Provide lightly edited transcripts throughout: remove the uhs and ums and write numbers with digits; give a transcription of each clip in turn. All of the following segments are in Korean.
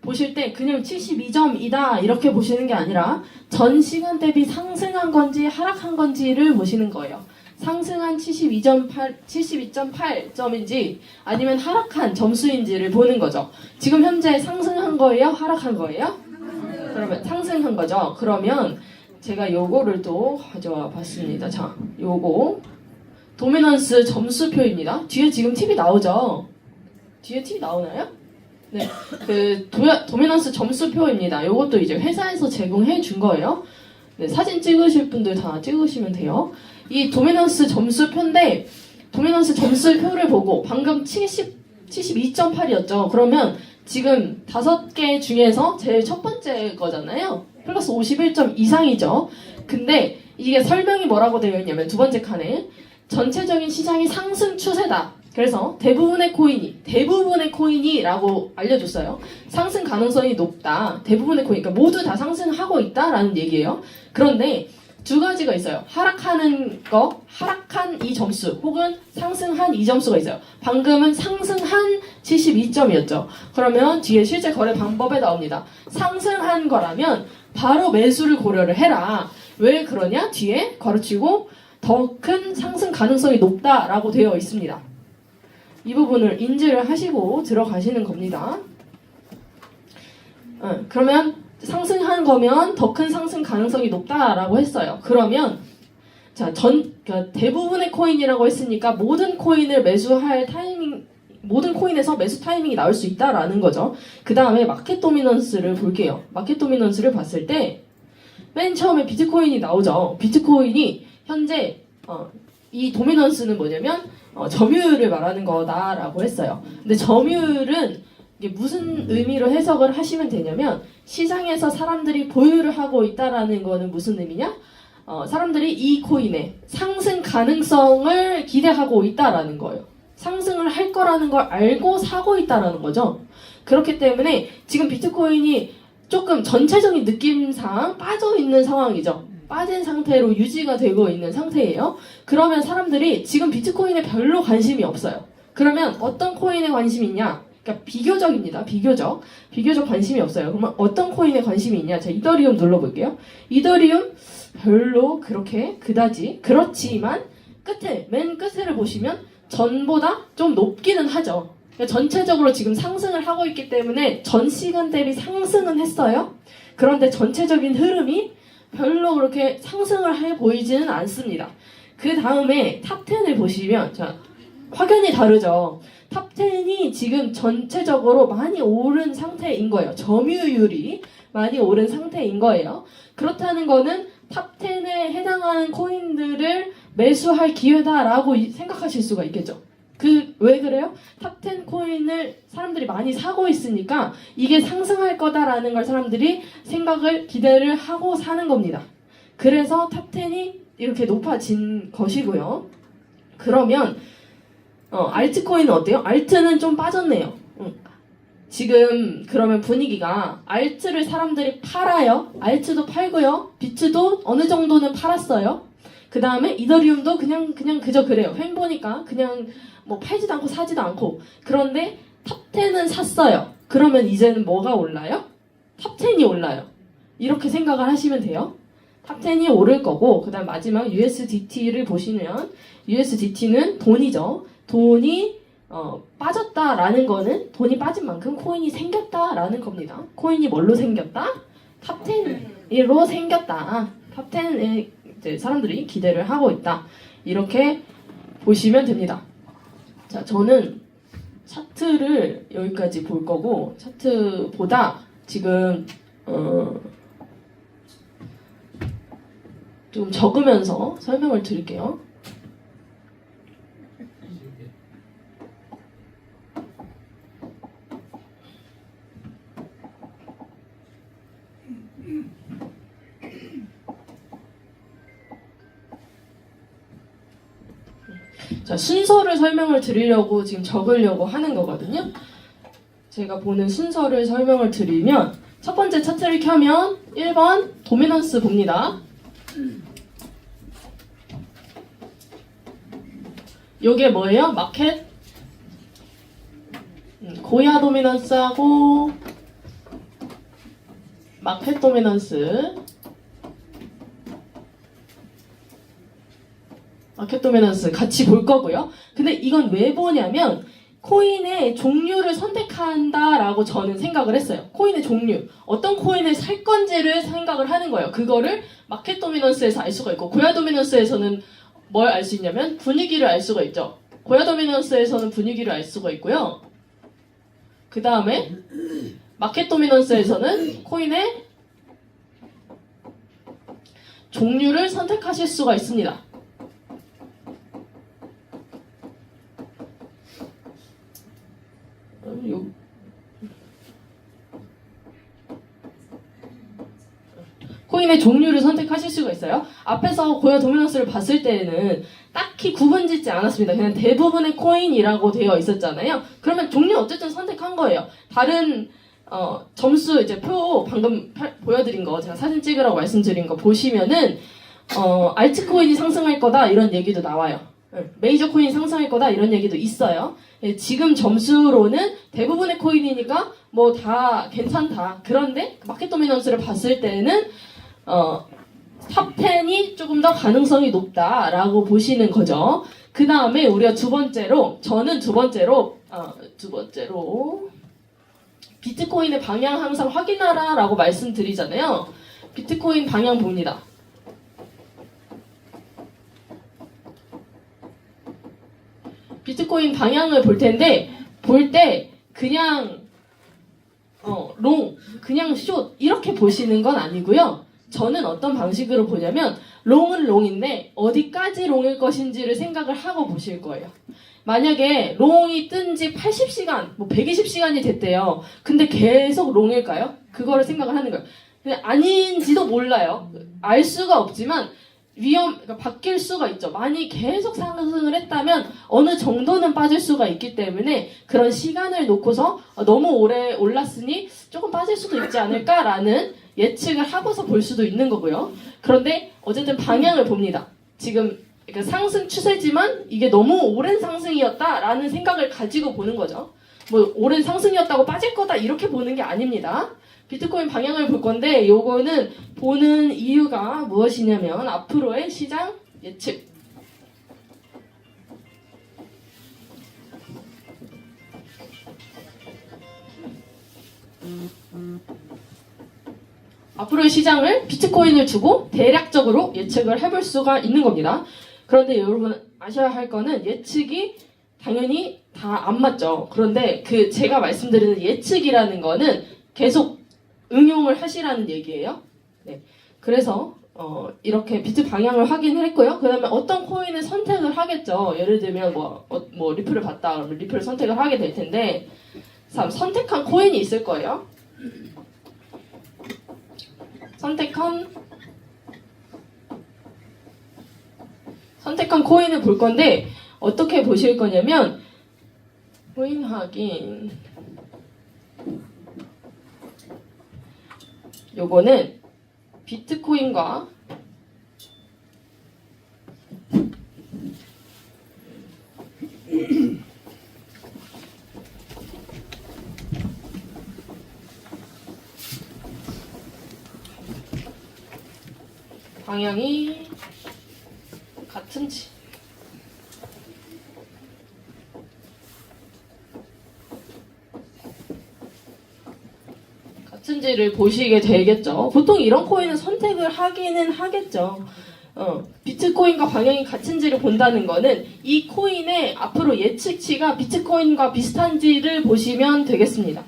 보실 때 그냥 72점이다 이렇게 보시는 게 아니라 전 시간 대비 상승한 건지 하락한 건지를 보시는 거예요. 상승한 72.8점인지 아니면 하락한 점수인지를 보는 거죠. 지금 현재 상승한 거예요? 하락한 거예요? 그러면 상승한 거죠. 그러면 제가 요거를 또 가져와 봤습니다. 자, 요거 도미넌스 점수표입니다. 뒤에 지금 팁이 나오죠? 뒤에 팁이 나오나요? 네, 도미넌스 점수표입니다. 요것도 이제 회사에서 제공해 준 거예요. 네, 사진 찍으실 분들 다 찍으시면 돼요. 이 도미넌스 점수표인데, 도미넌스 점수표를 보고 방금 72.8이었죠. 그러면 지금 5개 중에서 제일 첫 번째 거잖아요. 플러스 51점 이상이죠. 근데 이게 설명이 뭐라고 되어 있냐면 두 번째 칸에 전체적인 시장이 상승 추세다. 그래서 대부분의 코인이라고 알려줬어요. 상승 가능성이 높다. 대부분의 코인, 그러니까 모두 다 상승하고 있다라는 얘기예요. 그런데 두 가지가 있어요. 하락한 이 점수, 혹은 상승한 이 점수가 있어요. 방금은 상승한 72점이었죠. 그러면 뒤에 실제 거래 방법에 나옵니다. 상승한 거라면 바로 매수를 고려를 해라. 왜 그러냐? 뒤에 가르치고 더 큰 상승 가능성이 높다라고 되어 있습니다. 이 부분을 인지를 하시고 들어가시는 겁니다. 그러면 상승한 거면 더 큰 상승 가능성이 높다라고 했어요. 그러면 자, 그러니까 대부분의 코인이라고 했으니까 모든 코인을 매수할 타이밍, 모든 코인에서 매수 타이밍이 나올 수 있다라는 거죠. 그 다음에 마켓 도미넌스를 볼게요. 마켓 도미넌스를 봤을 때 맨 처음에 비트코인이 나오죠. 비트코인이 현재 이 도미넌스는 뭐냐면 점유율을 말하는 거다라고 했어요. 근데 점유율은 이게 무슨 의미로 해석을 하시면 되냐면 시장에서 사람들이 보유를 하고 있다라는 거는 무슨 의미냐? 사람들이 이 코인의 상승 가능성을 기대하고 있다라는 거예요. 상승을 할 거라는 걸 알고 사고 있다라는 거죠. 그렇기 때문에 지금 비트코인이 조금 전체적인 느낌상 빠져 있는 상황이죠. 빠진 상태로 유지가 되고 있는 상태예요. 그러면 사람들이 지금 비트코인에 별로 관심이 없어요. 그러면 어떤 코인에 관심이 있냐? 그러니까 비교적입니다. 비교적 관심이 없어요. 그러면 어떤 코인에 관심이 있냐? 자, 이더리움 눌러볼게요. 이더리움 별로 그렇게 그다지, 그렇지만 맨 끝을 보시면 전보다 좀 높기는 하죠. 그러니까 전체적으로 지금 상승을 하고 있기 때문에 전 시간 대비 상승은 했어요. 그런데 전체적인 흐름이 별로 그렇게 상승을 해 보이지는 않습니다. 그 다음에 탑10을 보시면, 자, 확연히 다르죠. 탑10이 지금 전체적으로 많이 오른 상태인 거예요. 점유율이 많이 오른 상태인 거예요. 그렇다는 거는 탑10에 해당하는 코인들을 매수할 기회다라고 생각하실 수가 있겠죠. 왜 그래요? 탑10 코인을 사람들이 많이 사고 있으니까 이게 상승할 거다라는 걸 사람들이 기대를 하고 사는 겁니다. 그래서 탑10이 이렇게 높아진 것이고요. 그러면 알트코인은 어때요? 알트는 좀 빠졌네요. 지금 그러면 분위기가 알트를 사람들이 팔아요. 알트도 팔고요. 비트도 어느 정도는 팔았어요. 그 다음에 이더리움도 그냥 그저 그래요. 횡 보니까 그냥 뭐 팔지도 않고 사지도 않고. 그런데 탑10은 샀어요. 그러면 이제는 뭐가 올라요? 탑10이 올라요. 이렇게 생각을 하시면 돼요. 탑10이 오를 거고, 그 다음 마지막 USDT를 보시면 USDT는 돈이죠. 돈이 빠졌다라는 거는 돈이 빠진 만큼 코인이 생겼다라는 겁니다. 코인이 뭘로 생겼다? 탑10으로 생겼다. 탑10에 이제 사람들이 기대를 하고 있다. 이렇게 보시면 됩니다. 자, 저는 차트를 여기까지 볼 거고, 차트보다 지금 좀 적으면서 설명을 드릴게요. 자, 순서를 설명을 드리려고 지금 적으려고 하는 거거든요. 제가 보는 순서를 설명을 드리면 첫 번째 차트를 켜면 1번 도미넌스 봅니다. 요게 뭐예요? 마켓 고야 도미넌스하고 마켓 도미넌스 같이 볼 거고요. 근데 이건 왜 보냐면 코인의 종류를 선택한다라고 저는 생각을 했어요. 코인의 종류, 어떤 코인을 살 건지를 생각을 하는 거예요. 그거를 마켓 도미넌스에서 알 수가 있고, 고야 도미넌스에서는 뭘 알 수 있냐면 분위기를 알 수가 있죠. 고야 도미넌스에서는 분위기를 알 수가 있고요. 그 다음에 마켓 도미넌스에서는 코인의 종류를 선택하실 수가 있습니다. 코인의 종류를 선택하실 수가 있어요. 앞에서 고야 도미넌스를 봤을 때는 딱히 구분짓지 않았습니다. 그냥 대부분의 코인이라고 되어 있었잖아요. 그러면 종류 어쨌든 선택한 거예요. 다른 점수 이제 표 방금 보여드린 거, 제가 사진 찍으라고 말씀드린 거 보시면은 알트코인이 상승할 거다 이런 얘기도 나와요. 메이저 코인이 상승할 거다 이런 얘기도 있어요. 지금 점수로는 대부분의 코인이니까 뭐 다 괜찮다. 그런데 마켓 도미넌스를 봤을 때는 탑 10이 조금 더 가능성이 높다라고 보시는 거죠. 그 다음에 우리가 두 번째로 비트코인의 방향 항상 확인하라 라고 말씀드리잖아요. 비트코인 방향 봅니다. 비트코인 방향을 볼 텐데, 볼 때 그냥 롱, 그냥 숏 이렇게 보시는 건 아니고요. 저는 어떤 방식으로 보냐면 롱은 롱인데 어디까지 롱일 것인지를 생각을 하고 보실 거예요. 만약에 롱이 뜬 지 80시간, 뭐 120시간이 됐대요. 근데 계속 롱일까요? 그거를 생각을 하는 거예요. 근데 아닌지도 몰라요. 알 수가 없지만 그러니까 바뀔 수가 있죠. 많이 계속 상승을 했다면 어느 정도는 빠질 수가 있기 때문에 그런 시간을 놓고서 너무 오래 올랐으니 조금 빠질 수도 있지 않을까라는 예측을 하고서 볼 수도 있는 거고요. 그런데 어쨌든 방향을 봅니다. 지금 그러니까 상승 추세지만 이게 너무 오랜 상승이었다라는 생각을 가지고 보는 거죠. 뭐 오랜 상승이었다고 빠질 거다 이렇게 보는 게 아닙니다. 비트코인 방향을 볼 건데 요거는 보는 이유가 무엇이냐면 앞으로의 시장 예측. 앞으로의 시장을 비트코인을 두고 대략적으로 예측을 해볼 수가 있는 겁니다. 그런데 여러분 아셔야 할 거는 예측이 당연히 다 안 맞죠. 그런데 그 제가 말씀드리는 예측이라는 거는 계속 응용을 하시라는 얘기예요. 네. 그래서 이렇게 비트 방향을 확인을 했고요. 그 다음에 어떤 코인을 선택을 하겠죠. 예를 들면 뭐 리플을 봤다 그러면 리플을 선택을 하게 될 텐데 선택한 코인이 있을 거예요. 선택한 코인을 볼 건데 어떻게 보실 거냐면 코인 확인 요거는 비트코인과 방향이 같은지 를 보시게 되겠죠. 보통 이런 코인은 선택을 하기는 하겠죠. 비트코인과 방향이 같은지를 본다는 거는 이 코인의 앞으로 예측치가 비트코인과 비슷한지를 보시면 되겠습니다.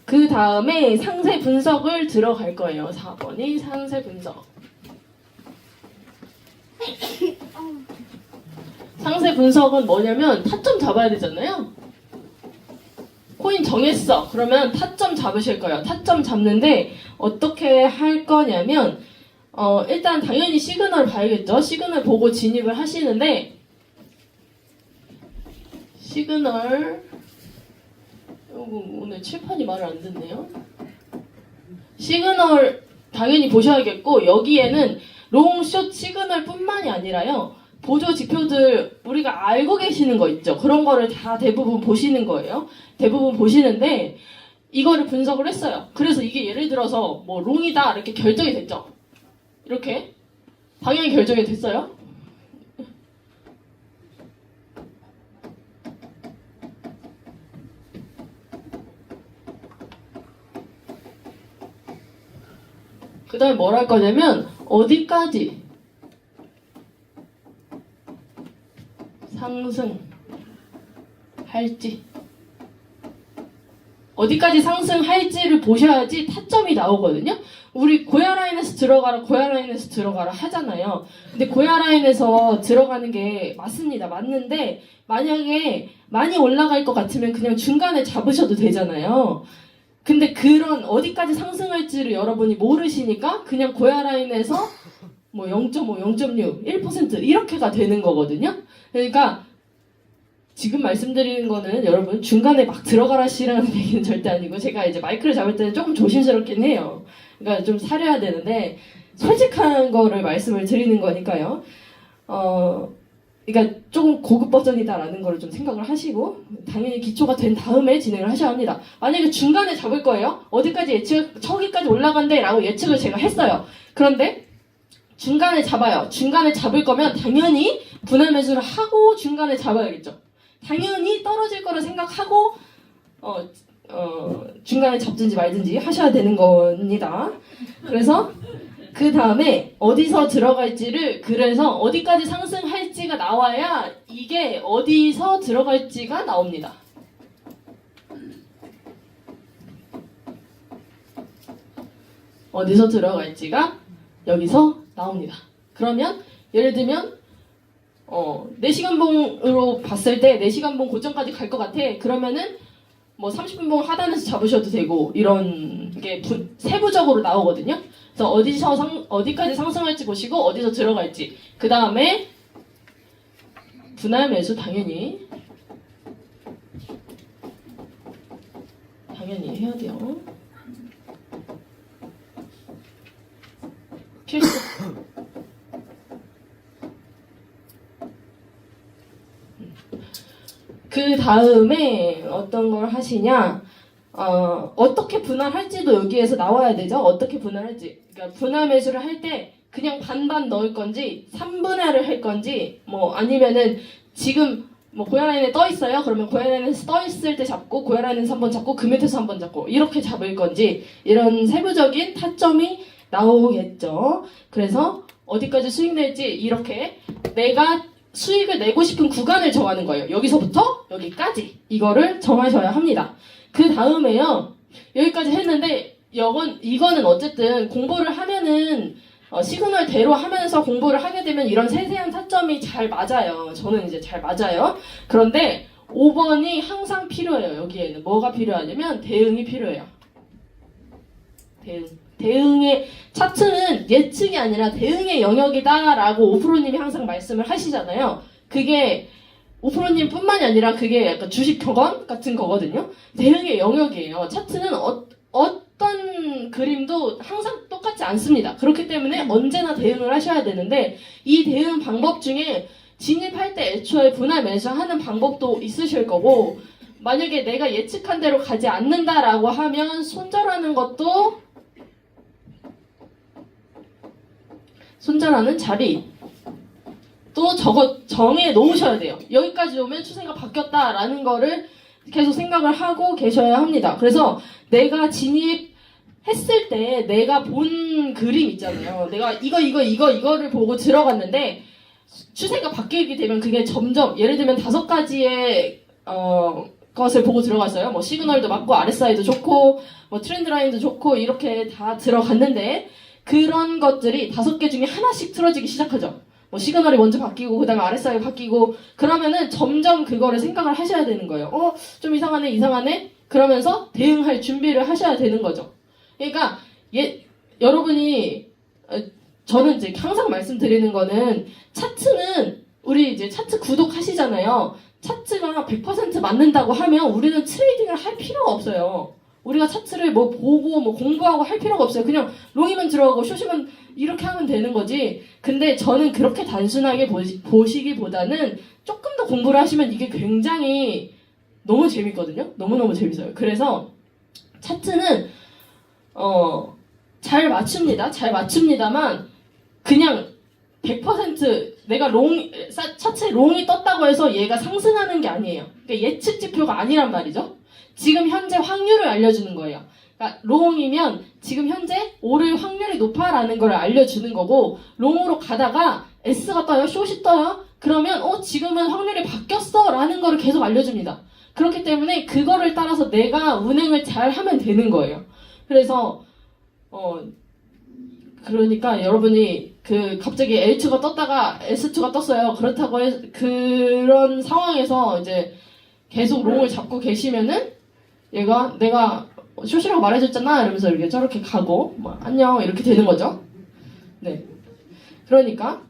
그 다음에 상세 분석을 들어갈 거예요. 4번이 상세 분석. 상세 분석은 뭐냐면 타점 잡아야 되잖아요. 코인 정했어. 그러면 타점 잡으실 거예요. 타점 잡는데 어떻게 할 거냐면 일단 당연히 시그널 봐야겠죠. 시그널 보고 진입을 하시는데 시그널 오늘 칠판이 말을 안 듣네요. 시그널 당연히 보셔야겠고 여기에는 롱, 숏 시그널 뿐만이 아니라요. 보조 지표들 우리가 알고 계시는 거 있죠. 그런 거를 다 대부분 보시는 거예요. 대부분 보시는데 이거를 분석을 했어요. 그래서 이게 예를 들어서 뭐 롱이다 이렇게 결정이 됐죠. 이렇게 방향이 결정이 됐어요. 그 다음에 뭘 할 거냐면 어디까지 상승할지 어디까지 상승할지를 보셔야지 타점이 나오거든요. 우리 고야 라인에서 들어가라 고야 라인에서 들어가라 하잖아요. 근데 고야 라인에서 들어가는 게 맞습니다. 맞는데 만약에 많이 올라갈 것 같으면 그냥 중간에 잡으셔도 되잖아요. 근데 그런 어디까지 상승할지를 여러분이 모르시니까 그냥 고야 라인에서 뭐 0.5, 0.6, 1% 이렇게가 되는 거거든요. 그러니까 지금 말씀드리는 거는 여러분 중간에 막 들어가라시라는 얘기는 절대 아니고 제가 이제 마이크를 잡을 때는 조금 조심스럽긴 해요. 그러니까 좀 사려야 되는데 솔직한 거를 말씀을 드리는 거니까요. 그러니까 조금 고급 버전이다라는 걸 좀 생각을 하시고 당연히 기초가 된 다음에 진행을 하셔야 합니다. 만약에 중간에 잡을 거예요. 어디까지 저기까지 올라간대 라고 예측을 제가 했어요. 그런데 중간에 잡아요. 중간에 잡을 거면 당연히 분할 매수를 하고 중간에 잡아야겠죠. 당연히 떨어질 거를 생각하고 중간에 잡든지 말든지 하셔야 되는 겁니다. 그래서 그 다음에 어디서 들어갈지를 그래서 어디까지 상승할지가 나와야 이게 어디서 들어갈지가 나옵니다. 어디서 들어갈지가 여기서 나옵니다. 그러면 예를 들면 4시간봉으로 봤을 때 4시간봉 고점까지 갈 것 같아. 그러면은 뭐 30분봉 하단에서 잡으셔도 되고 이런 게 세부적으로 나오거든요. 그래서 어디까지 상승할지 보시고 어디서 들어갈지 그 다음에 분할 매수 당연히 해야 돼요. 필수. 그 다음에 어떤 걸 하시냐? 어떻게 분할할지도 여기에서 나와야 되죠. 어떻게 분할할지. 그러니까 분할 매수를 할 때 그냥 반반 넣을 건지 3분할을 할 건지 뭐 아니면은 지금 뭐 고야 라인에 떠 있어요. 그러면 고야 라인에서 떠 있을 때 잡고 고야 라인에서 한번 잡고 그 밑에서 한번 잡고 이렇게 잡을 건지 이런 세부적인 타점이 나오겠죠. 그래서 어디까지 수익 낼지 이렇게 내가 수익을 내고 싶은 구간을 정하는 거예요. 여기서부터 여기까지 이거를 정하셔야 합니다. 그 다음에요. 여기까지 했는데 이거는 어쨌든 공부를 하면은 시그널대로 하면서 공부를 하게 되면 이런 세세한 타점이 잘 맞아요. 저는 이제 잘 맞아요. 그런데 5번이 항상 필요해요. 여기에는 뭐가 필요하냐면 대응이 필요해요. 대응의 차트는 예측이 아니라 대응의 영역이다라고 오프로님이 항상 말씀을 하시잖아요. 그게 오프로님 뿐만이 아니라 그게 약간 주식 격언 같은 거거든요. 대응의 영역이에요. 차트는 어떤 그림도 항상 똑같지 않습니다. 그렇기 때문에 언제나 대응을 하셔야 되는데 이 대응 방법 중에 진입할 때 애초에 분할 매수하는 방법도 있으실 거고 만약에 내가 예측한 대로 가지 않는다라고 하면 손절하는 것도 손절하는 자리 또 정해 놓으셔야 돼요. 여기까지 오면 추세가 바뀌었다라는 거를 계속 생각을 하고 계셔야 합니다. 그래서 내가 진입했을 때 내가 본 그림 있잖아요. 내가 이거를 보고 들어갔는데 추세가 바뀌게 되면 그게 점점 예를 들면 5가지의 것을 보고 들어갔어요. 뭐 시그널도 맞고 RSI도 좋고 뭐 트렌드 라인도 좋고 이렇게 다 들어갔는데 그런 것들이 5개 중에 하나씩 틀어지기 시작하죠. 뭐 시그널이 먼저 바뀌고 그 다음에 RSI가 바뀌고 그러면은 점점 그거를 생각을 하셔야 되는 거예요. 좀 이상하네 그러면서 대응할 준비를 하셔야 되는 거죠. 그러니까 여러분이 저는 이제 항상 말씀드리는 거는 차트는 우리 이제 차트 구독하시잖아요. 차트가 100% 맞는다고 하면 우리는 트레이딩을 할 필요가 없어요. 우리가 차트를 뭐 보고 뭐 공부하고 할 필요가 없어요. 그냥 롱이면 들어가고 숏이면 이렇게 하면 되는 거지. 근데 저는 그렇게 단순하게 보시기보다는 조금 더 공부를 하시면 이게 굉장히 너무 재밌거든요. 너무너무 재밌어요. 그래서 차트는 잘 맞춥니다. 잘 맞춥니다만 그냥 100% 내가 차트에 롱이 떴다고 해서 얘가 상승하는 게 아니에요. 그러니까 예측 지표가 아니란 말이죠. 지금 현재 확률을 알려주는 거예요. 그러니까 롱이면 지금 현재 오를 확률이 높아라는 걸 알려주는 거고, 롱으로 가다가 S가 떠요, 숏이 떠요. 그러면 지금은 확률이 바뀌었어 라는 거를 계속 알려줍니다. 그렇기 때문에 그거를 따라서 내가 운행을 잘 하면 되는 거예요. 그래서 그러니까 여러분이 갑자기 L2가 떴다가 S2가 떴어요. 그렇다고 그런 상황에서 이제 계속 롱을 잡고 계시면은 내가 숏이라고 말해줬잖아 이러면서 이렇게 저렇게 가고 안녕 이렇게 되는 거죠. 네. 그러니까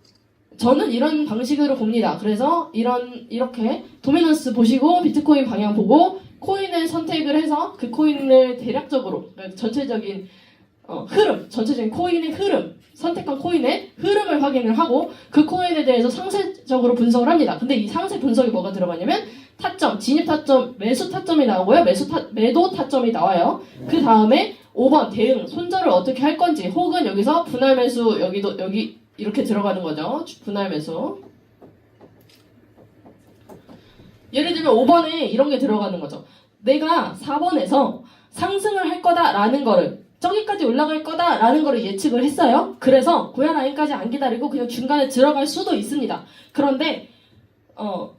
저는 이런 방식으로 봅니다. 그래서 이렇게 도미넌스 보시고 비트코인 방향 보고 코인을 선택을 해서 그 코인을 대략적으로 그러니까 전체적인 전체적인 코인의 흐름, 선택한 코인의 흐름을 확인을 하고 그 코인에 대해서 상세적으로 분석을 합니다. 근데 이 상세 분석이 뭐가 들어가냐면 타점, 진입 타점, 매수 타점이 나오고요. 매도 타점이 나와요. 그 다음에 5번 대응, 손절을 어떻게 할 건지, 혹은 여기서 분할 매수, 여기 이렇게 들어가는 거죠. 분할 매수. 예를 들면 5번에 이런 게 들어가는 거죠. 내가 4번에서 상승을 할 거다라는 거를, 저기까지 올라갈 거다라는 거를 예측을 했어요. 그래서 고야 라인까지 안 기다리고 그냥 중간에 들어갈 수도 있습니다. 그런데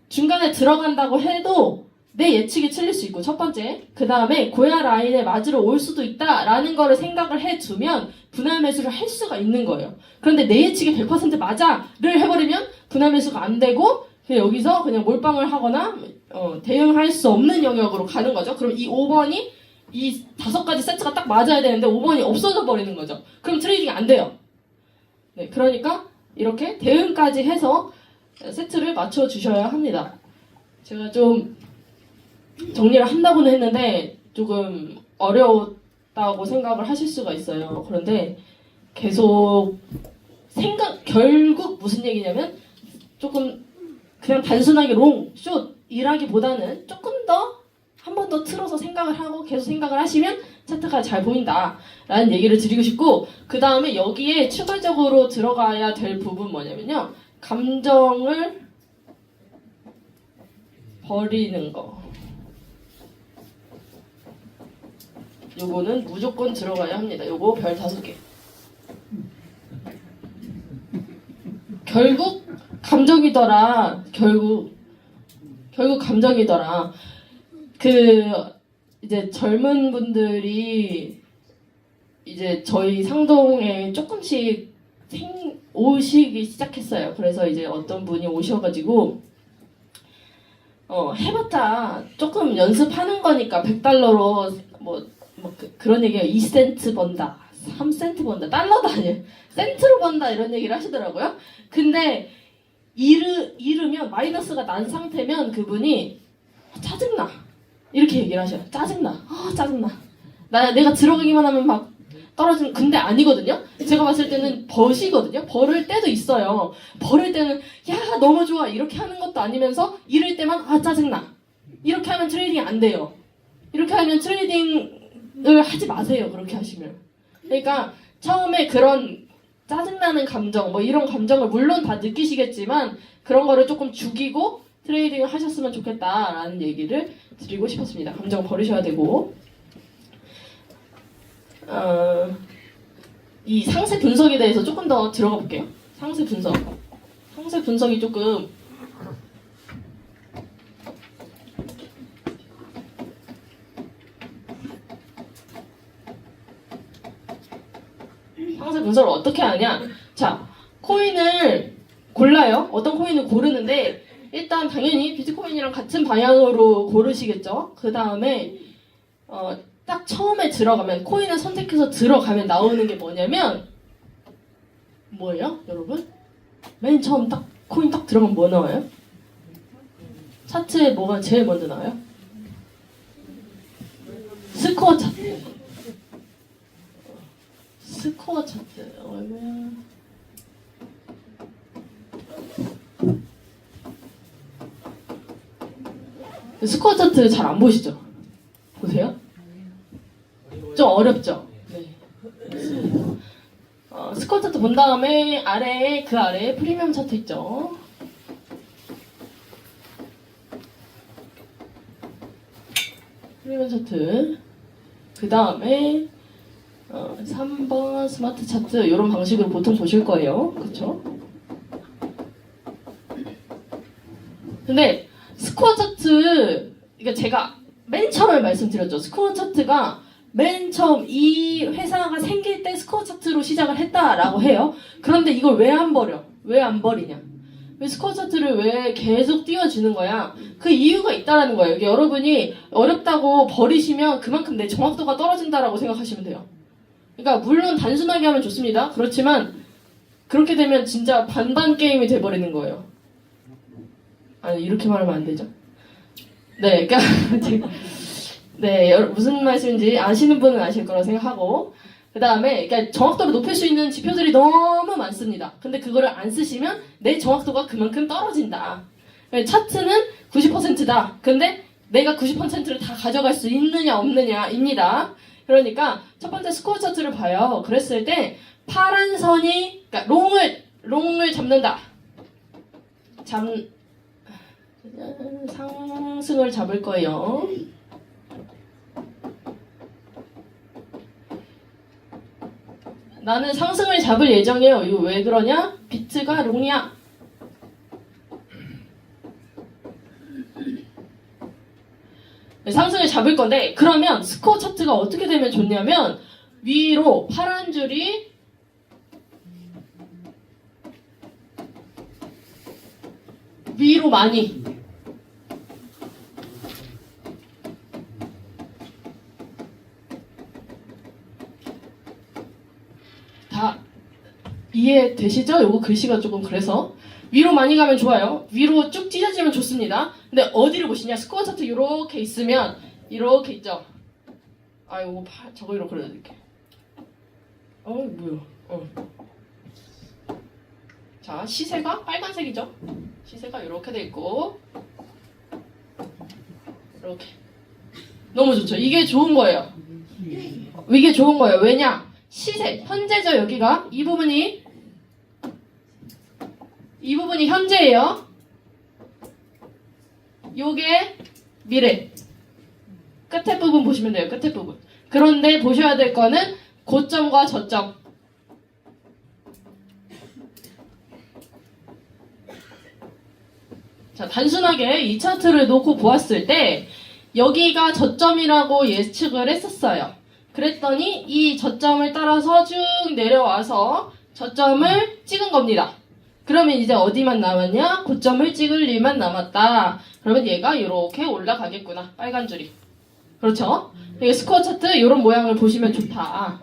중간에 들어간다고 해도 내 예측이 틀릴 수 있고, 첫 번째. 그 다음에 고야 라인에 맞으러 올 수도 있다라는 거를 생각을 해두면 분할 매수를 할 수가 있는 거예요. 그런데 내 예측이 100% 맞아를 해버리면 분할 매수가 안 되고 그냥 여기서 그냥 몰빵을 하거나 대응할 수 없는 영역으로 가는 거죠. 그럼 이 5번이 이 5가지 세트가 딱 맞아야 되는데 5번이 없어져 버리는 거죠. 그럼 트레이딩이 안 돼요. 네, 그러니까 이렇게 대응까지 해서 세트를 맞춰 주셔야 합니다. 제가 좀 정리를 한다고는 했는데 조금 어려웠다고 생각을 하실 수가 있어요. 그런데 계속 결국 무슨 얘기냐면 조금 그냥 단순하게 롱, 숏 이라기보다는 조금 더 한 번 더 틀어서 생각을 하고 계속 생각을 하시면 차트가 잘 보인다라는 얘기를 드리고 싶고, 그 다음에 여기에 추가적으로 들어가야 될 부분 뭐냐면요. 감정을 버리는 거. 요거는 무조건 들어가야 합니다. 요거 별 5개. 결국 감정이더라. 결국 감정이더라. 이제 젊은 분들이 이제 저희 상동에 조금씩 오시기 시작했어요. 그래서 이제 어떤 분이 오셔가지고 해봤자 조금 연습하는 거니까 $100로 그런 얘기예요. 2센트 번다, 3센트 번다, 달러도 아니에요. 센트로 번다 이런 얘기를 하시더라고요. 근데 잃으면 마이너스가 난 상태면 그분이 짜증나 이렇게 얘기를 하셔요. 짜증나. 짜증나. 내가 들어가기만 하면 막 떨어지는, 근데 아니거든요. 제가 봤을 때는 버시거든요. 버를 때도 있어요. 버를 때는 야 너무 좋아 이렇게 하는 것도 아니면서 잃을 때만 짜증나 이렇게 하면 트레이딩이 안 돼요. 이렇게 하면 트레이딩을 하지 마세요. 그렇게 하시면. 그러니까 처음에 그런 짜증나는 감정 이런 감정을 물론 다 느끼시겠지만 그런 거를 조금 죽이고 트레이딩을 하셨으면 좋겠다라는 얘기를 드리고 싶었습니다. 감정 버리셔야 되고, 이 상세 분석에 대해서 조금 더 들어가 볼게요. 상세 분석이 조금 상세 분석을 어떻게 하냐? 자, 코인을 골라요. 어떤 코인을 고르는데 일단 당연히 비트코인이랑 같은 방향으로 고르시겠죠. 그 다음에 딱 처음에 들어가면, 코인을 선택해서 들어가면 나오는 게 뭐냐면 뭐예요, 여러분? 맨 처음 코인 딱 들어가면 뭐 나와요? 차트에 뭐가 제일 먼저 나와요? 스코어 차트. 스코어 차트. 얼마야? 스코어 차트 잘 안 보시죠? 보세요. 어렵죠. 네. 스코어 차트 본 다음에 그 아래에 프리미엄 차트 있죠. 프리미엄 차트. 그 다음에 3번 스마트 차트 이런 방식으로 보통 보실 거예요. 그렇죠? 근데 스코어 차트, 그러니까 제가 맨 처음에 말씀드렸죠. 스코어 차트가 맨 처음 이 회사가 생길 때 스코어 차트로 시작을 했다라고 해요. 그런데 이걸 왜 안 버려? 왜 안 버리냐? 왜 스코어 차트를 왜 계속 띄워주는 거야? 그 이유가 있다라는 거예요. 여러분이 어렵다고 버리시면 그만큼 내 정확도가 떨어진다라고 생각하시면 돼요. 그러니까 물론 단순하게 하면 좋습니다. 그렇지만 그렇게 되면 진짜 반반 게임이 돼버리는 거예요. 아니 이렇게 말하면 안 되죠. 네, 그러니까 네, 무슨 말씀인지 아시는 분은 아실 거라고 생각하고, 그 다음에 그러니까 정확도를 높일 수 있는 지표들이 너무 많습니다. 근데 그거를 안 쓰시면 내 정확도가 그만큼 떨어진다. 차트는 90%다. 근데 내가 90%를 다 가져갈 수 있느냐 없느냐입니다. 그러니까 첫 번째 스코어 차트를 봐요. 그랬을 때 파란 선이, 그러니까 롱을 잡는다. 상승을 잡을 거예요. 나는 상승을 잡을 예정이에요. 이거 왜 그러냐? 비트가 롱이야. 상승을 잡을 건데, 그러면 스코어 차트가 어떻게 되면 좋냐면 위로 파란 줄이 위로 많이 다 이해되시죠? 요거 글씨가 조금 그래서 위로 많이 가면 좋아요. 위로 쭉 찢어지면 좋습니다. 근데 어디를 보시냐? 스코어 차트 이렇게 있으면 이렇게 있죠? 아 요거 저거 이렇게 그려드릴게. 뭐야? 자, 시세가 빨간색이죠? 시세가 이렇게 돼 있고 이렇게 너무 좋죠? 이게 좋은 거예요. 이게 좋은 거예요. 왜냐? 시세, 현재죠. 여기가 이 부분이 현재예요. 요게 미래. 끝에 부분 보시면 돼요. 끝에 부분. 그런데 보셔야 될 거는 고점과 저점. 자, 단순하게 이 차트를 놓고 보았을 때 여기가 저점이라고 예측을 했었어요. 그랬더니 이 저점을 따라서 쭉 내려와서 저점을 찍은 겁니다. 그러면 이제 어디만 남았냐? 고점을 찍을 일만 남았다. 그러면 얘가 이렇게 올라가겠구나. 빨간 줄이. 그렇죠? 이게 스코어 차트 이런 모양을 보시면 좋다.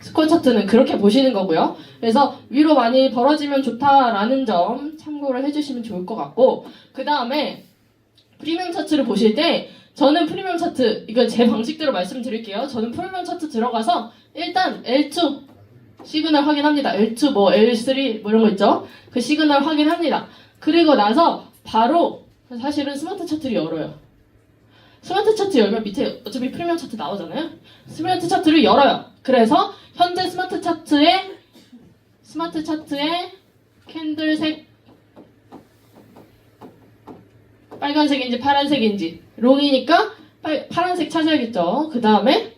스코어 차트는 그렇게 보시는 거고요. 그래서 위로 많이 벌어지면 좋다라는 점 참고를 해주시면 좋을 것 같고, 그 다음에 프리미엄 차트를 보실 때 저는 프리미엄 차트, 이거 제 방식대로 말씀드릴게요. 저는 프리미엄 차트 들어가서 일단 L2 시그널 확인합니다. L2 뭐 L3 뭐 이런 거 있죠? 그 시그널 확인합니다. 그리고 나서 바로 사실은 스마트 차트를 열어요. 스마트 차트 열면 밑에 어차피 프리미엄 차트 나오잖아요. 스마트 차트를 열어요. 그래서 현재 스마트 차트의 캔들색 빨간색인지 파란색인지 롱이니까 파란색 찾아야겠죠. 그 다음에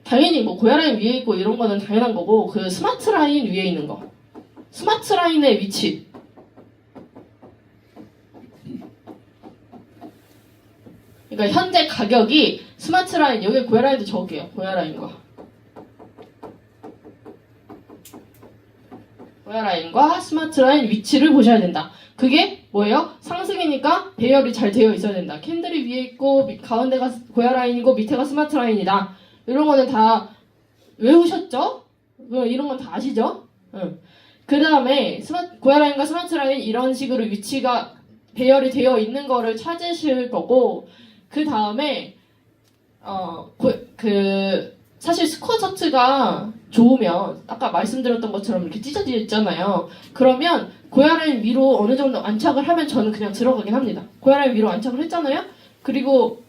당연히 뭐 고야라인 위에 있고 이런 거는 당연한 거고, 그 스마트 라인 위에 있는 거, 스마트 라인의 위치. 그러니까 현재 가격이 스마트 라인, 여기 고야라인도 적을게요. 고야라인과 스마트 라인 위치를 보셔야 된다. 그게 뭐예요? 상승이니까 배열이 잘 되어 있어야 된다. 캔들이 위에 있고 가운데가 고야라인이고 밑에가 스마트 라인이다. 이런 거는 다 외우셨죠? 이런 건 다 아시죠? 응. 그 다음에 고야라인과 스마트 라인 이런 식으로 위치가 배열이 되어 있는 거를 찾으실 거고, 그 다음에 사실 스코어 차트가 좋으면 아까 말씀드렸던 것처럼 이렇게 찢어져 있잖아요. 그러면 고야라인 위로 어느 정도 안착을 하면 저는 그냥 들어가긴 합니다. 고야라인 위로 안착을 했잖아요. 그리고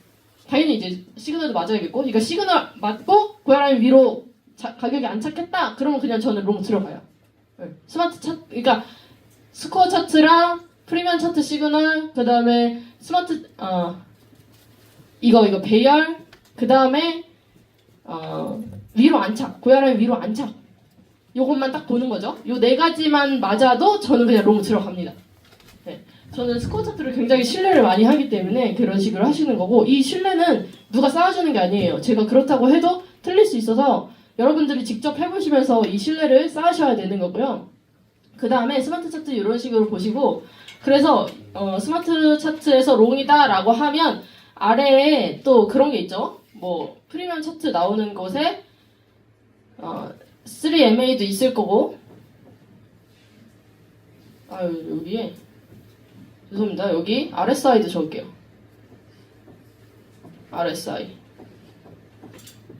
당연히 이제 시그널도 맞아야겠고, 그러니까 시그널 맞고 고야라인 위로 가격이 안착했다. 그러면 그냥 저는 롱 들어가요. 네. 스마트 차트, 그러니까 스코어 차트랑 프리미엄 차트 시그널, 그 다음에 스마트 이거 배열, 그 다음에 위로 안착, 고야라인 위로 안착. 요것만 딱 보는 거죠. 요 네 가지만 맞아도 저는 그냥 롱 들어갑니다. 네. 저는 스코어 차트를 굉장히 신뢰를 많이 하기 때문에 그런 식으로 하시는 거고, 이 신뢰는 누가 쌓아주는 게 아니에요. 제가 그렇다고 해도 틀릴 수 있어서 여러분들이 직접 해보시면서 이 신뢰를 쌓으셔야 되는 거고요. 그 다음에 스마트 차트 이런 식으로 보시고, 그래서 스마트 차트에서 롱이다 라고 하면 아래에 또 그런 게 있죠. 뭐 프리미엄 차트 나오는 곳에 3MA도 있을 거고, 여기에 죄송합니다. 여기 RSI도 적을게요.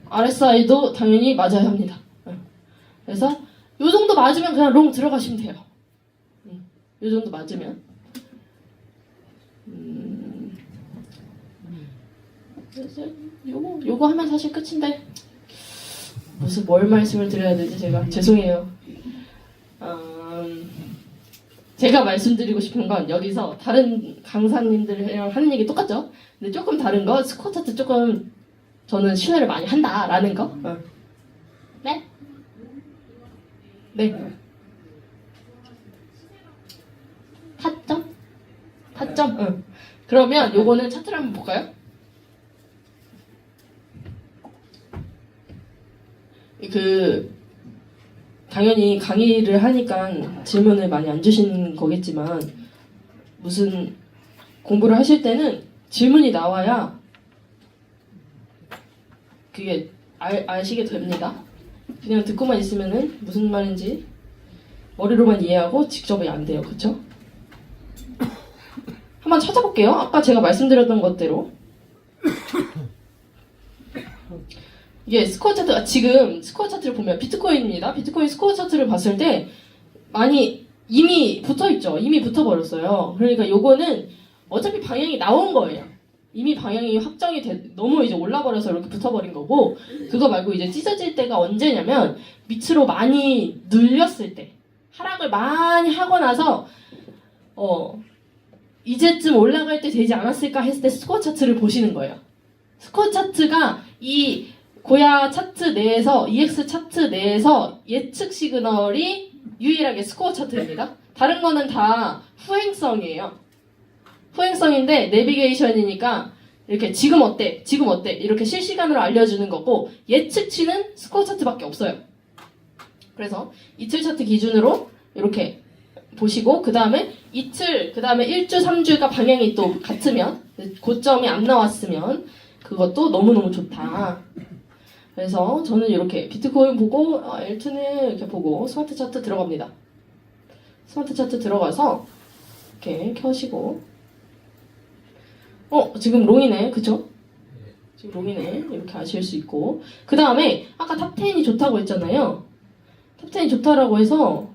RSI도 당연히 맞아야 합니다. 그래서 요 정도 맞으면 그냥 롱 들어가시면 돼요. 요 정도 맞으면. 그래서 요거 하면 사실 끝인데 뭘 말씀을 드려야 되지 제가 죄송해요. 제가 말씀드리고 싶은 건 여기서 다른 강사님들이랑 하는 얘기 똑같죠? 근데 조금 다른 거 스코어 차트 조금 저는 신뢰를 많이 한다라는 거. 네? 네. 타점? 응. 그러면 요거는 차트를 한번 볼까요? 당연히 강의를 하니까 질문을 많이 안 주시는 거겠지만, 무슨 공부를 하실 때는 질문이 나와야 그게 아시게 됩니다. 그냥 듣고만 있으면은 무슨 말인지 머리로만 이해하고 직접이 안 돼요. 그쵸? 한번 찾아볼게요. 아까 제가 말씀드렸던 것대로. 이게 스코어 차트가 지금 스코어 차트를 보면 비트코인입니다. 비트코인 스코어 차트를 봤을 때 많이 이미 붙어있죠. 이미 붙어버렸어요. 그러니까 요거는 어차피 방향이 나온 거예요. 이미 방향이 확정이 너무 이제 올라버려서 이렇게 붙어버린 거고, 그거 말고 이제 찢어질 때가 언제냐면 밑으로 많이 눌렸을 때, 하락을 많이 하고 나서 이제쯤 올라갈 때 되지 않았을까 했을 때 스코어 차트를 보시는 거예요. 스코어 차트가 이 고야 차트 내에서, EX 차트 내에서 예측 시그널이 유일하게 스코어 차트입니다. 다른 거는 다 후행성이에요. 후행성인데 내비게이션이니까 이렇게 지금 어때? 이렇게 실시간으로 알려주는 거고, 예측치는 스코어 차트밖에 없어요. 그래서 이틀 차트 기준으로 이렇게 보시고, 그 다음에 이틀, 그 다음에 1주, 3주가 방향이 또 같으면, 고점이 안 나왔으면 그것도 너무너무 좋다. 그래서 저는 이렇게 비트코인 보고 L2는 이렇게 보고 스마트 차트 들어갑니다. 스마트 차트 들어가서 이렇게 켜시고, 지금 롱이네, 그쵸? 지금 롱이네, 이렇게 아실 수 있고, 그 다음에 아까 탑10이 좋다고 했잖아요. 탑10이 좋다라고 해서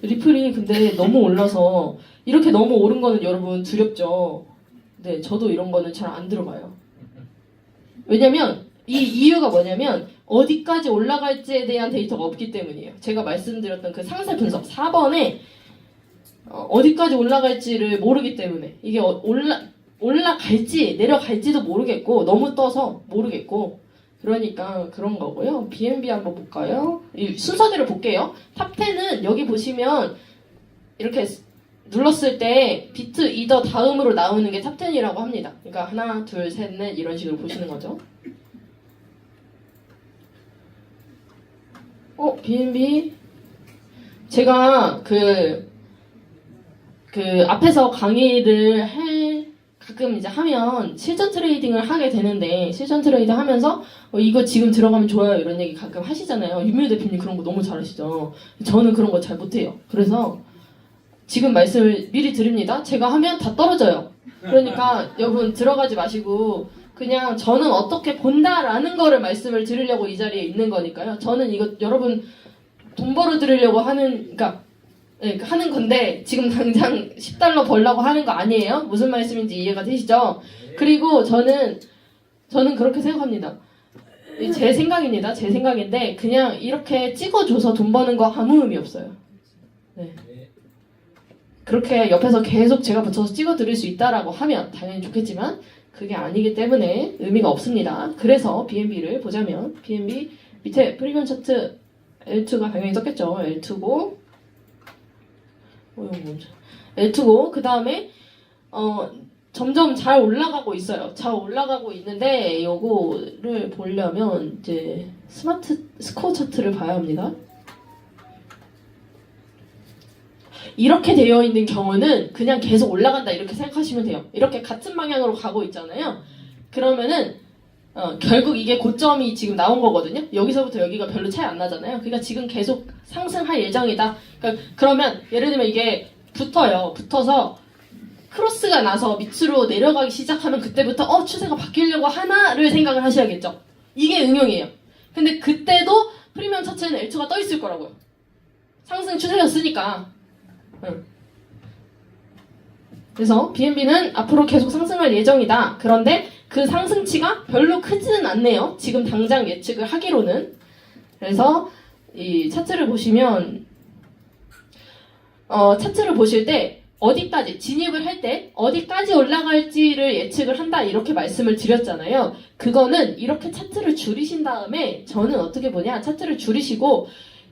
리플이 근데 너무 올라서, 이렇게 너무 오른 거는 여러분 두렵죠. 네, 저도 이런 거는 잘 안 들어가요. 왜냐면 이 이유가 뭐냐면 어디까지 올라갈지에 대한 데이터가 없기 때문이에요. 제가 말씀드렸던 그 상세 분석 4번에 어디까지 올라갈지를 모르기 때문에, 이게 올라갈지 내려갈지도 모르겠고, 너무 떠서 모르겠고, 그러니까 그런 거고요. BNB 한번 볼까요? 이 순서대로 볼게요. 탑10은 여기 보시면 이렇게 눌렀을 때 비트 이더 다음으로 나오는 게 탑10이라고 합니다. 그러니까 하나, 둘, 셋, 넷 이런 식으로 보시는 거죠. BNB 제가 그 앞에서 강의를 가끔 이제 하면 실전 트레이딩을 하게 되는데, 실전 트레이딩 하면서 이거 지금 들어가면 좋아요 이런 얘기 가끔 하시잖아요. 유미우 대표님 그런 거 너무 잘하시죠. 저는 그런 거 잘 못해요. 그래서 지금 말씀을 미리 드립니다. 제가 하면 다 떨어져요. 그러니까 여러분 들어가지 마시고 그냥 저는 어떻게 본다라는 거를 말씀을 드리려고 이 자리에 있는 거니까요. 저는 이거 여러분 돈 벌어드리려고 하는, 그러니까 네, 하는 건데 지금 당장 10달러 벌려고 하는 거 아니에요? 무슨 말씀인지 이해가 되시죠? 그리고 저는 그렇게 생각합니다. 제 생각입니다. 제 생각인데 그냥 이렇게 찍어줘서 돈 버는 거 아무 의미 없어요. 네. 그렇게 옆에서 계속 제가 붙여서 찍어드릴 수 있다라고 하면 당연히 좋겠지만 그게 아니기 때문에 의미가 없습니다. 그래서 BNB를 보자면 BNB 밑에 프리미엄 차트 L2가 당연히 떴겠죠. L2고 L2고 그 다음에 점점 잘 올라가고 있어요. 잘 올라가고 있는데 요거를 보려면 이제 스마트 스코어 차트를 봐야 합니다. 이렇게 되어 있는 경우는 그냥 계속 올라간다 이렇게 생각하시면 돼요. 이렇게 같은 방향으로 가고 있잖아요. 그러면은 결국 이게 고점이 지금 나온 거거든요. 여기서부터 여기가 별로 차이 안 나잖아요. 그러니까 지금 계속 상승할 예정이다. 그러면 예를 들면 이게 붙어서 크로스가 나서 밑으로 내려가기 시작하면 그때부터 추세가 바뀌려고 하나를 생각을 하셔야겠죠. 이게 응용이에요. 근데 그때도 프리미엄 차트에는 L2가 떠 있을 거라고요. 상승 추세였으니까. 그래서 BNB는 앞으로 계속 상승할 예정이다. 그런데 그 상승치가 별로 크지는 않네요. 지금 당장 예측을 하기로는. 그래서 이 차트를 보시면 차트를 보실 때 어디까지 진입을 할 때 어디까지 올라갈지를 예측을 한다 이렇게 말씀을 드렸잖아요. 그거는 이렇게 차트를 줄이신 다음에 저는 어떻게 보냐 차트를 줄이시고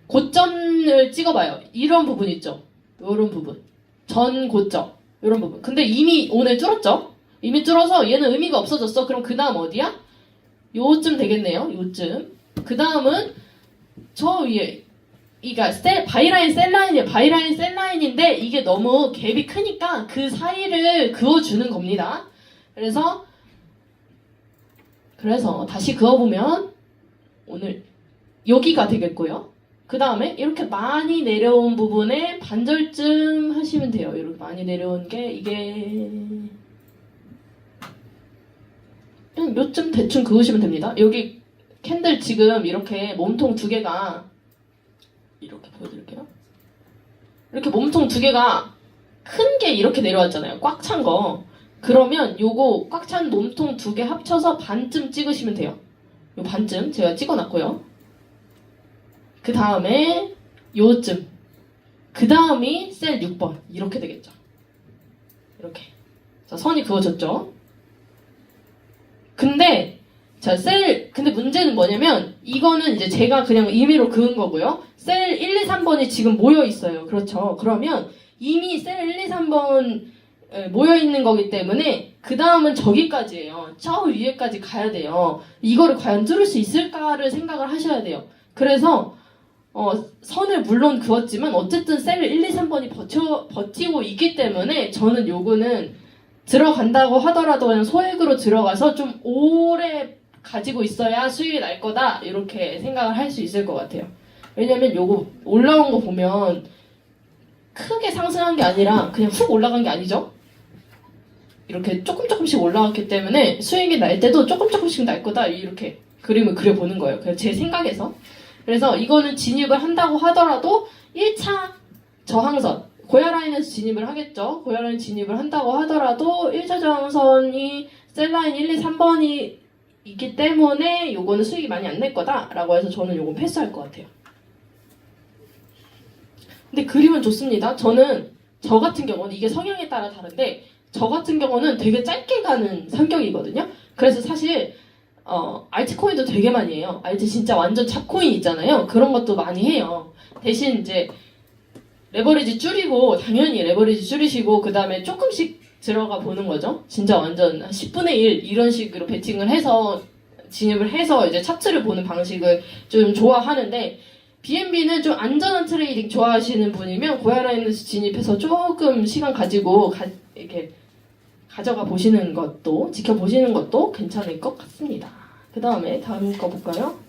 고점을 찍어봐요. 이런 부분 있죠. 이런 부분 전 고점 이런 부분. 근데 이미 오늘 뚫었죠. 이미 뚫어서 얘는 의미가 없어졌어. 그럼 그 다음 어디야? 요쯤 되겠네요. 요쯤. 그 다음은 저 위에 그러니까 바이라인 셀라인이에요. 바이라인 셀라인인데 이게 너무 갭이 크니까 그 사이를 그어주는 겁니다. 그래서 다시 그어보면 오늘 여기가 되겠고요. 그 다음에 이렇게 많이 내려온 부분에 반절쯤 하시면 돼요. 이렇게 많이 내려온 게 이게 그냥 몇쯤 대충 그으시면 됩니다. 여기 캔들 지금 이렇게 몸통 두 개가 이렇게 보여드릴게요. 이렇게 몸통 두 개가 큰 게 이렇게 내려왔잖아요. 꽉 찬 거. 그러면 요거 꽉 찬 몸통 두 개 합쳐서 반쯤 찍으시면 돼요. 요 반쯤 제가 찍어놨고요. 그 다음에 요쯤. 그 다음이 셀 6번. 이렇게 되겠죠. 이렇게. 자, 선이 그어졌죠. 근데 문제는 뭐냐면 이거는 이제 제가 그냥 임의로 그은 거고요. 셀 1, 2, 3번이 지금 모여 있어요. 그렇죠. 그러면 이미 셀 1, 2, 3번 모여 있는 거기 때문에 그 다음은 저기까지예요. 저 위에까지 가야 돼요. 이거를 과연 뚫을 수 있을까를 생각을 하셔야 돼요. 그래서 선을 물론 그었지만 어쨌든 셀 1, 2, 3번이 버티고 있기 때문에 저는 요거는 들어간다고 하더라도 그냥 소액으로 들어가서 좀 오래 가지고 있어야 수익이 날 거다 이렇게 생각을 할 수 있을 것 같아요. 왜냐면 요거 올라온 거 보면 크게 상승한 게 아니라 그냥 훅 올라간 게 아니죠? 이렇게 조금씩 올라왔기 때문에 수익이 날 때도 조금씩 날 거다 이렇게 그림을 그려보는 거예요. 그냥 제 생각에서. 그래서 이거는 진입을 한다고 하더라도 1차 저항선 고야라인에서 진입을 하겠죠. 고야라인 진입을 한다고 하더라도 1차 저항선이 셀라인 1, 2, 3번이 있기 때문에 요거는 수익이 많이 안 낼 거다라고 해서 저는 요건 패스할 것 같아요. 근데 그림은 좋습니다. 저 같은 경우는 이게 성향에 따라 다른데 저 같은 경우는 되게 짧게 가는 성격이거든요. 그래서 사실 알트코인도 되게 많이 해요. 알트 진짜 완전 잡코인 있잖아요. 그런 것도 많이 해요. 대신 이제 레버리지 줄이고 당연히 레버리지 줄이시고 그 다음에 조금씩 들어가 보는 거죠. 진짜 완전 10분의 1 이런 식으로 베팅을 해서 진입을 해서 이제 차트를 보는 방식을 좀 좋아하는데 BNB는 좀 안전한 트레이딩 좋아하시는 분이면 고야라인에서 진입해서 조금 시간 가지고 이렇게 가져가 보시는 것도 지켜보시는 것도 괜찮을 것 같습니다. 그 다음에 다음 거 볼까요?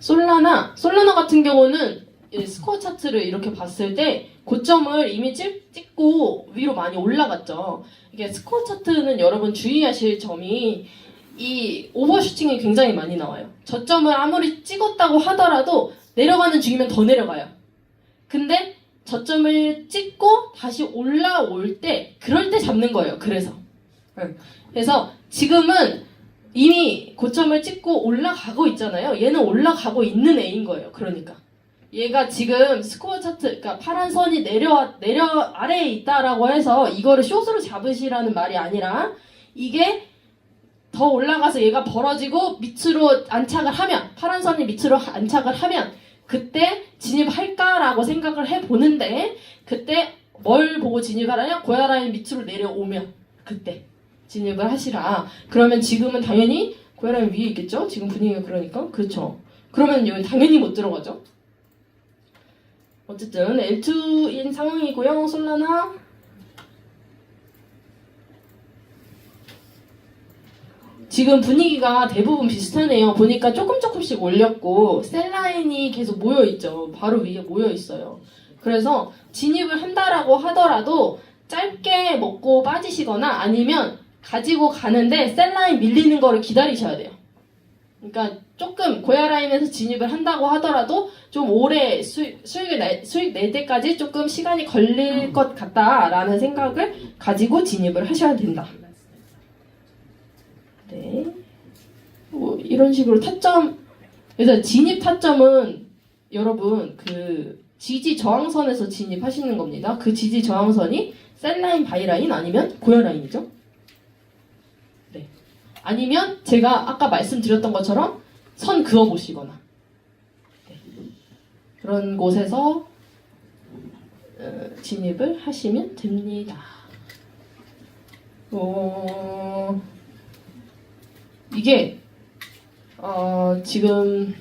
솔라나 같은 경우는 이 스코어 차트를 이렇게 봤을 때 고점을 이미 찍고 위로 많이 올라갔죠. 이게 스코어 차트는 여러분 주의하실 점이 이 오버슈팅이 굉장히 많이 나와요. 저점을 아무리 찍었다고 하더라도 내려가는 중이면 더 내려가요. 근데 저점을 찍고 다시 올라올 때 그럴 때 잡는 거예요. 그래서 지금은 이미 고점을 찍고 올라가고 있잖아요. 얘는 올라가고 있는 애인 거예요. 그러니까 얘가 지금 스코어 차트, 그러니까 파란 선이 내려 아래에 있다라고 해서 이거를 숏으로 잡으시라는 말이 아니라 이게 더 올라가서 얘가 벌어지고 밑으로 안착을 하면, 파란 선이 밑으로 안착을 하면 그때 진입할까라고 생각을 해보는데, 그때 뭘 보고 진입하라냐? 고야 라인 밑으로 내려오면 그때 진입을 하시라. 그러면 지금은 당연히 고야 라인 위에 있겠죠? 지금 분위기가 그러니까. 그렇죠. 그러면 여기 당연히 못 들어가죠. 어쨌든 L2인 상황이고요. 솔라나 지금 분위기가 대부분 비슷하네요. 보니까 조금씩 올렸고 셀라인이 계속 모여있죠. 바로 위에 모여있어요. 그래서 진입을 한다라고 하더라도 짧게 먹고 빠지시거나 아니면 가지고 가는데 셀라인 밀리는 거를 기다리셔야 돼요. 그러니까 조금 고야 라인에서 진입을 한다고 하더라도 좀 오래 수익 낼 때까지 조금 시간이 걸릴 것 같다라는 생각을 가지고 진입을 하셔야 된다. 네. 뭐 이런 식으로 타점, 그래서 진입 타점은 여러분 그 지지 저항선에서 진입하시는 겁니다. 그 지지 저항선이 셀라인, 바이라인 아니면 고야 라인이죠. 네. 아니면 제가 아까 말씀드렸던 것처럼 선 그어 보시거나 네. 그런 곳에서 진입을 하시면 됩니다. 이게 지금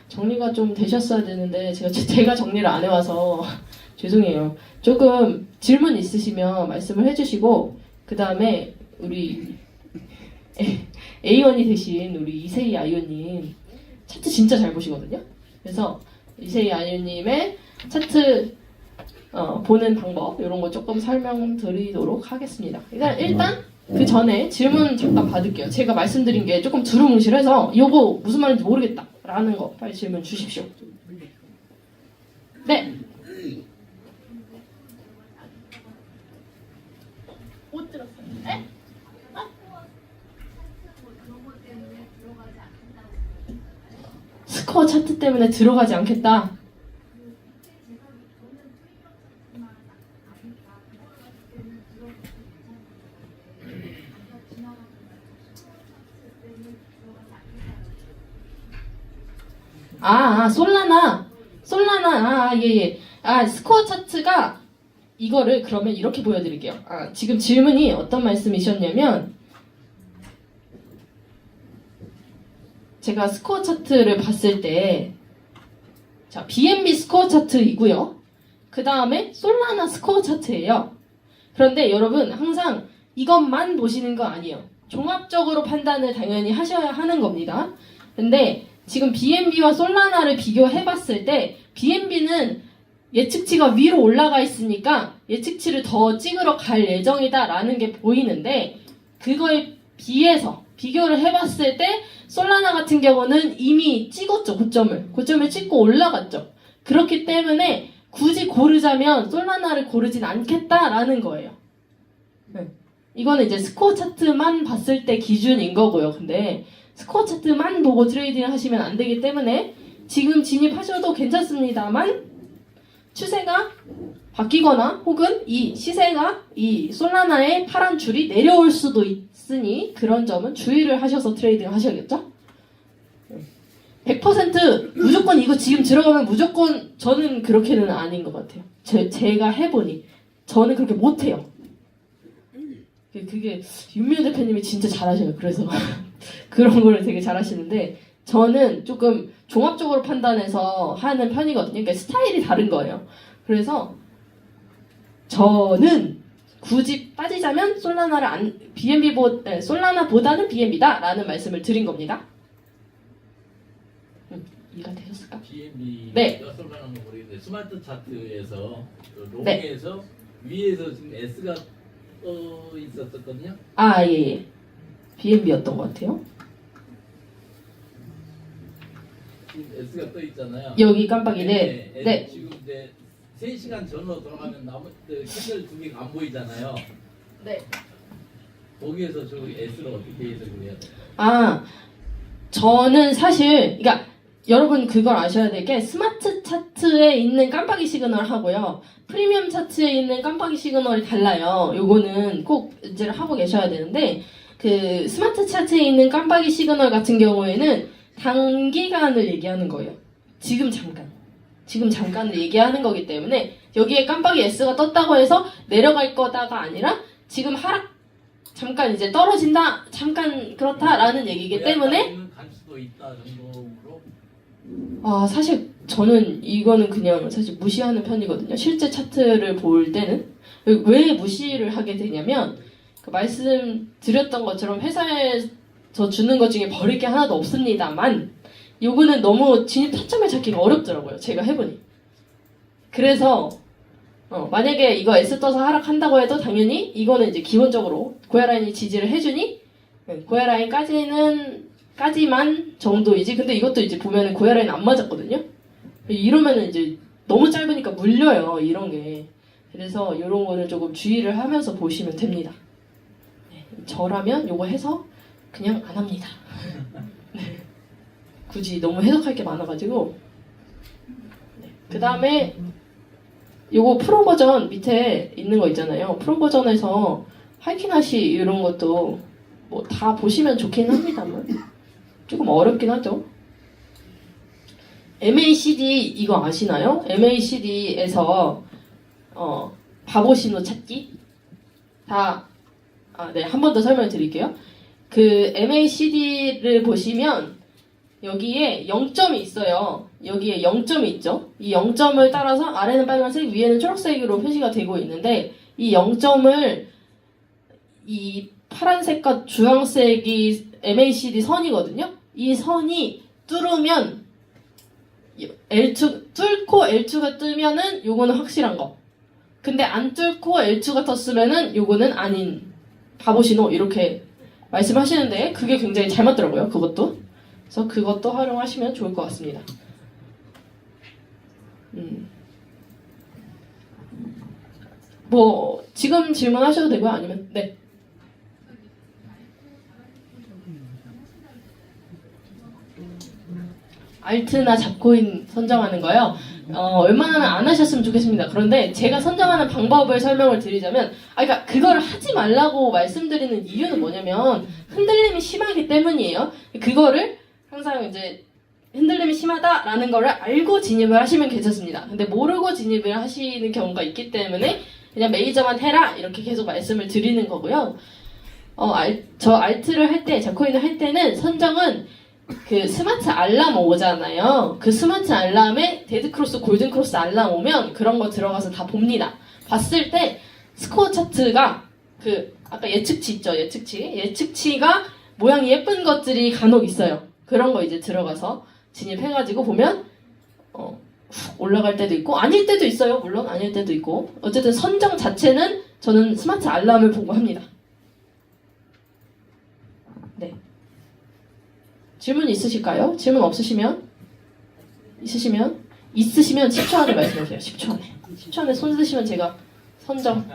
정리가 좀 되셨어야 되는데 제가 정리를 안 해와서 죄송해요. 조금 질문 있으시면 말씀을 해주시고 그 다음에 우리 A원이 되신 우리 이세희 아이오님 차트 진짜 잘 보시거든요. 그래서 이세희 아이오님의 차트 보는 방법 이런 거 조금 설명드리도록 하겠습니다. 일단 그 전에 질문 잠깐 받을게요. 제가 말씀드린 게 조금 두루뭉실해서 이거 무슨 말인지 모르겠다 라는 거 빨리 질문 주십시오. 네. 못 들었어요. 네? 스코어 차트 때문에 들어가지 않겠다. 솔라나, 예. 스코어 차트가 이거를 그러면 이렇게 보여드릴게요. 지금 질문이 어떤 말씀이셨냐면, 제가 스코어 차트를 봤을 때, 자, BNB 스코어 차트이고요. 그 다음에 솔라나 스코어 차트예요. 그런데 여러분, 항상 이것만 보시는 거 아니에요. 종합적으로 판단을 당연히 하셔야 하는 겁니다. 근데 지금 BNB와 솔라나를 비교해봤을 때 BNB는 예측치가 위로 올라가 있으니까 예측치를 더 찍으러 갈 예정이다라는 게 보이는데 그거에 비해서 비교를 해봤을 때 솔라나 같은 경우는 이미 찍었죠. 고점을 찍고 올라갔죠. 그렇기 때문에 굳이 고르자면 솔라나를 고르진 않겠다라는 거예요. 이거는 이제 스코어 차트만 봤을 때 기준인 거고요. 근데 스코어 차트만 보고 트레이딩 하시면 안 되기 때문에 지금 진입하셔도 괜찮습니다만 추세가 바뀌거나 혹은 이 시세가 이 솔라나의 파란 줄이 내려올 수도 있으니 그런 점은 주의를 하셔서 트레이딩 하셔야겠죠? 100% 무조건 이거 지금 들어가면 무조건 저는 그렇게는 아닌 것 같아요. 제가 해보니 저는 그렇게 못해요. 그게 윤미호 대표님이 진짜 잘하셔요. 그래서 그런 거를 되게 잘하시는데 저는 조금 종합적으로 판단해서 하는 편이거든요. 그러니까 스타일이 다른 거예요. 그래서 저는 굳이 따지자면 솔라나보다는 BNB다라는 말씀을 드린 겁니다. 이해가 되셨을까? BNB 네. 설명하는 거 모르겠는데 스마트 차트에서 네. 로그에서 위에서 지금 S가 떠 있었거든요. 아, 예. BNB였던 것 같아요. 지금 S가 떠 있잖아요. 여기 깜빡이네. 네. 지금 이제 3시간 전으로 돌아가면 나머지 캔들 두 개가 안 보이잖아요. 네. 거기에서 저기 S를 어떻게 해석을 해야 돼요? 아, 저는 사실, 그러니까 여러분 그걸 아셔야 될 게 스마트 차트에 있는 깜빡이 시그널 하고요. 프리미엄 차트에 있는 깜빡이 시그널이 달라요. 요거는 꼭 인지를 하고 계셔야 되는데 그 스마트 차트에 있는 깜빡이 시그널 같은 경우에는 단기간을 얘기하는 거예요. 지금 잠깐을 얘기하는 거기 때문에 여기에 깜빡이 S가 떴다고 해서 내려갈 거다가 아니라 지금 하락 잠깐 이제 떨어진다 잠깐 그렇다라는 얘기이기 때문에 갈 수도 있다 정도로. 아 사실 저는 이거는 그냥 사실 무시하는 편이거든요. 실제 차트를 볼 때는 왜 무시를 하게 되냐면 그 말씀드렸던 것처럼 회사에서 주는 것 중에 버릴 게 하나도 없습니다만 요거는 너무 진입 타점을 찾기가 어렵더라고요. 제가 해보니. 그래서 만약에 이거 S 떠서 하락한다고 해도 당연히 이거는 이제 기본적으로 고야라인이 지지를 해주니 고야라인까지만 정도이지. 근데 이것도 이제 보면은 고야라인 안 맞았거든요. 이러면은 이제 너무 짧으니까 물려요. 이런 게. 그래서 이런 거는 조금 주의를 하면서 보시면 됩니다. 네, 저라면 요거 해서 그냥 안 합니다. 네. 굳이 너무 해석할 게 많아가지고. 네. 그 다음에 요거 프로 버전 밑에 있는 거 있잖아요. 프로 버전에서 하이키나시 이런 것도 뭐 다 보시면 좋긴 합니다만 조금 어렵긴 하죠. MACD 이거 아시나요? MACD에서 바보 신호 찾기 네, 한 번 더 설명을 드릴게요. 그 MACD를 보시면 여기에 0점이 있어요. 여기에 0점이 있죠. 이 0점을 따라서 아래는 빨간색, 위에는 초록색으로 표시가 되고 있는데 이 0점을 이 파란색과 주황색이 MACD 선이거든요. 이 선이 뚫으면 뚫고 L2가 뜨면은 요거는 확실한 거. 근데 안 뚫고 L2가 떴으면은 요거는 아닌 바보 신호 이렇게 말씀하시는데 그게 굉장히 잘 맞더라고요. 그것도. 그래서 그것도 활용하시면 좋을 것 같습니다. 뭐 지금 질문하셔도 되고요. 아니면 네. 알트나 잡코인 선정하는 거요. 웬만하면 안 하셨으면 좋겠습니다. 그런데 제가 선정하는 방법을 설명을 드리자면, 그러니까 그걸 하지 말라고 말씀드리는 이유는 뭐냐면 흔들림이 심하기 때문이에요. 그거를 항상 이제 흔들림이 심하다라는 거를 알고 진입을 하시면 괜찮습니다. 근데 모르고 진입을 하시는 경우가 있기 때문에 그냥 메이저만 해라 이렇게 계속 말씀을 드리는 거고요. 저 알트를 할 때, 잡코인을 할 때는 선정은 그 스마트 알람 오잖아요. 그 스마트 알람에 데드 크로스, 골든 크로스 알람 오면 그런 거 들어가서 다 봅니다. 봤을 때 스코어 차트가 그 아까 예측치 있죠? 예측치가 모양이 예쁜 것들이 간혹 있어요. 그런 거 이제 들어가서 진입해가지고 보면 훅 올라갈 때도 있고 아닐 때도 있어요. 물론 아닐 때도 있고 어쨌든 선정 자체는 저는 스마트 알람을 보고 합니다. 네. 질문 있으실까요? 질문 없으시면 있으시면 10초 안에 말씀하세요. 10초 안에 손 드시면 제가 선정